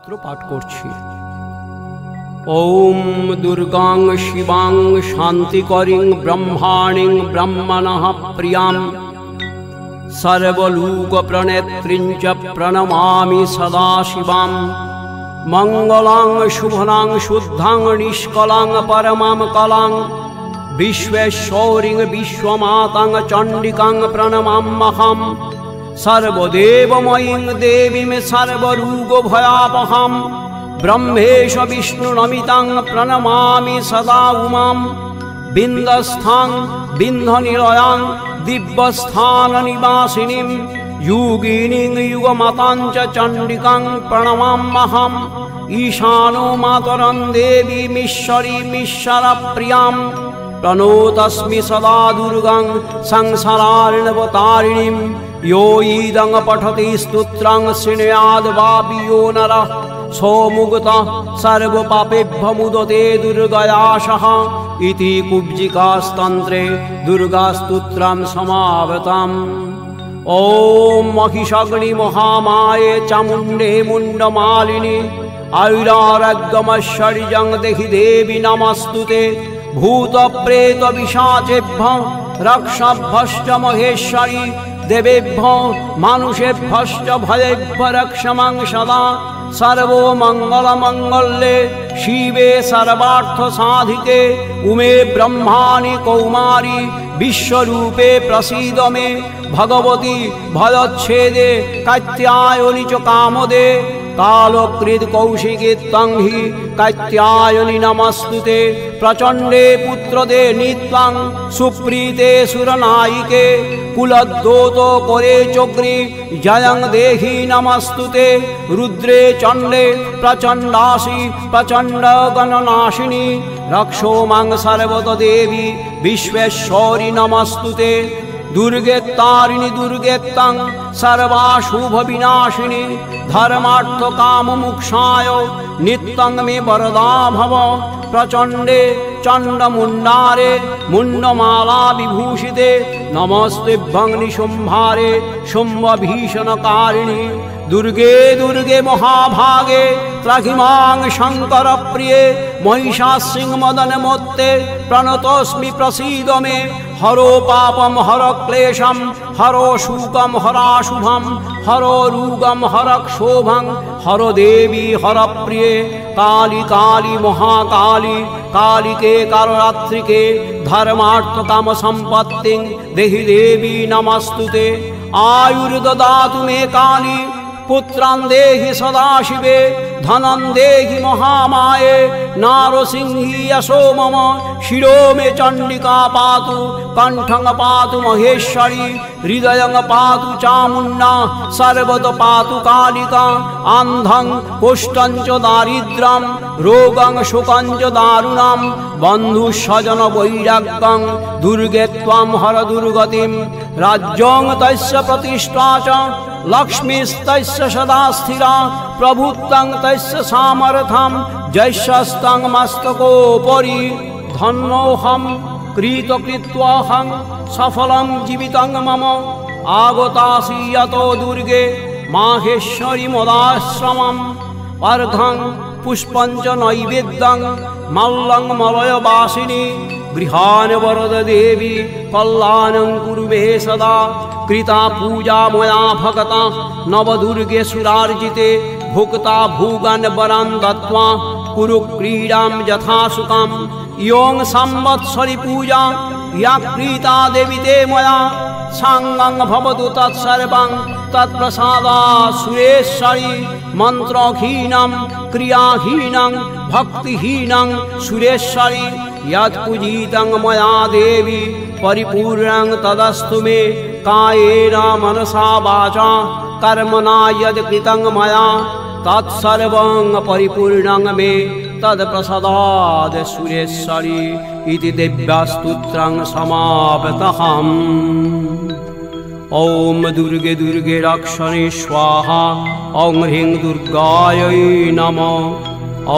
स्तोत्र पाठ करछि। ओम दुर्गां शिवां शांतिकरीं ब्रह्माणीं ब्रह्मणः प्रियां सर्वलोकप्रणेत्रीं च प्रणमामि सदा शिवां। मंगलां शुभनां शुद्धां निष्कलां परमां कलां विश्वेश्वरीं विश्वमातां चंडिकां प्रणमाम्यहम्। सर्वदेवमयीं देवीं सर्वरोगभयापहां ब्रह्मेश विष्णुनमितां प्रणमामि सदा उमां। बिन्दस्थां बिन्धनिलयां दिव्यस्थाननिवासिनीं योगिनीं युगमातां च चण्डिकां प्रणमाम्यहम्। ईशानो मातरं देवीमीश्वरीमीश्वरप्रियां प्रणतोऽस्मि सदा दुर्गां संसारार्णवतारिणीं। यो ईदं पठति स्तोत्रं शृणुयाद् वापि यो नरः सोमुक्तः सर्वपापेभ्यो मुदते दुर्गया सह इति कुब्जिकास्तन्त्रे दुर्गास्तोत्रं समावृतम्। ॐ महिषाग्नि महामाये चामुण्डे मुण्डमालिनि आयुरारोग्यमैश्वर्यं देहि देवी नमस्तुते। भूतप्रेतपिशाचेभ्यो रक्षभ्यश्च महेश्वरी देवेभ्यो मानुषेभ्यश्च भयेभ्यो रक्ष मां सदा। सर्वमङ्गलमङ्गल्ये शिवे सर्वार्थसाधिके उमे ब्रह्माणि कौमारी विश्वरूपे प्रसीद मे। भगवती भयच्छेदे कात्यायनि च कामदे कालकृत् कौशिकी तं हि कात्यायनि नमस्तुते। प्रचण्डे पुत्रदे नित्यां सुप्रीते सुरनायिके कुलद्योतो करे चोग्री जयं देहि नमस्तुते। रुद्रे चण्डे प्रचण्डासि प्रचण्डगणनाशिनी रक्षो मां सर्वतो देवी विश्वेश्वरी नमस्तुते। दुर्गे तारिणी दुर्गे तं सर्वाशुभविनाशिनी धर्मार्थ काम मोक्षाय नित्यं मे वरदा भव। प्रचण्डे चण्डमुण्डारे मुण्डमाला विभूषिते नमस्तेभ्यं निशुम्भारे शुम्भभीषणकारिणि। दुर्गे दुर्गे महाभागे त्राहिमां शङ्करप्रिये महिषासिंहमदनमोत्ते प्रणतोऽस्मि प्रसीद मे। हरो पापं हर क्लेशं हरो शोकं हराशुभं हरो रोगं हर क्षोभं हरो देवी हर प्रिये। काली काली महाकाली कालिके कालरात्रिके धर्मार्थ काम संपत्तिं देहि देवी नमस्तुते। आयुर्ददातु मे काली पुत्रान् देहि सदाशिवे धनं देहि महामाये नारसिंही यशो मम। शिरो मे चण्डिका पातु कण्ठं पातु महेश्वरी हृदयं पातु चामुण्डा सर्वतो पातु कालिका। अन्धं कुष्ठं च दारिद्र्यं रोगं शोकं च दारुणं बन्धुस्वजन वैराग्यं दुर्गे त्वं हर दुर्गतिं। राज्यं तस्य प्रतिष्ठा च लक्ष्मीस्तस्य सदा स्थिरा प्रभुत्वं तस्य सामर्थ्यं जयस्तं मस्तकोपरि। धन्योऽहं कृतकृत्वाहं सफलं जीवितं मम आगतासि यतो दुर्गे माहेश्वरी मदाश्रमम्। अर्घं पुष्पं च नैवेद्यं मल्लं मलयवासिनी गृहाणि वरद देवी कल्याणं कुरु मे सदा। कृता पूजा मया भगता नवदुर्गे सुरार्जिते भुक्ता भूगन् वरान् दत्त्वा कुरु क्रीडां यथा सुखम्। इयं संवत्सरी पूजा या कृता देवी ते मया साङ्गं भवतु तत्सर्वं तत्प्रसादात् सुरेश्वरी। मन्त्रहीनं क्रियाहीनं भक्तिहीनं सुरेश्वरी यत्पूजितं मया देवी परिपूर्णं तदस्तु मे। कायेन मनसा वाचा कर्मणा यद् कृतं मया तत्सर्वं परिपूर्णं मे तत्प्रसादात् सुरेश्वरी इति दिव्यस्तोत्रं समाप्तम्। ॐ दुर्गे दुर्गे रक्षणे स्वाहा। ॐ ह्रीं दुर्गायै नमः। ॐ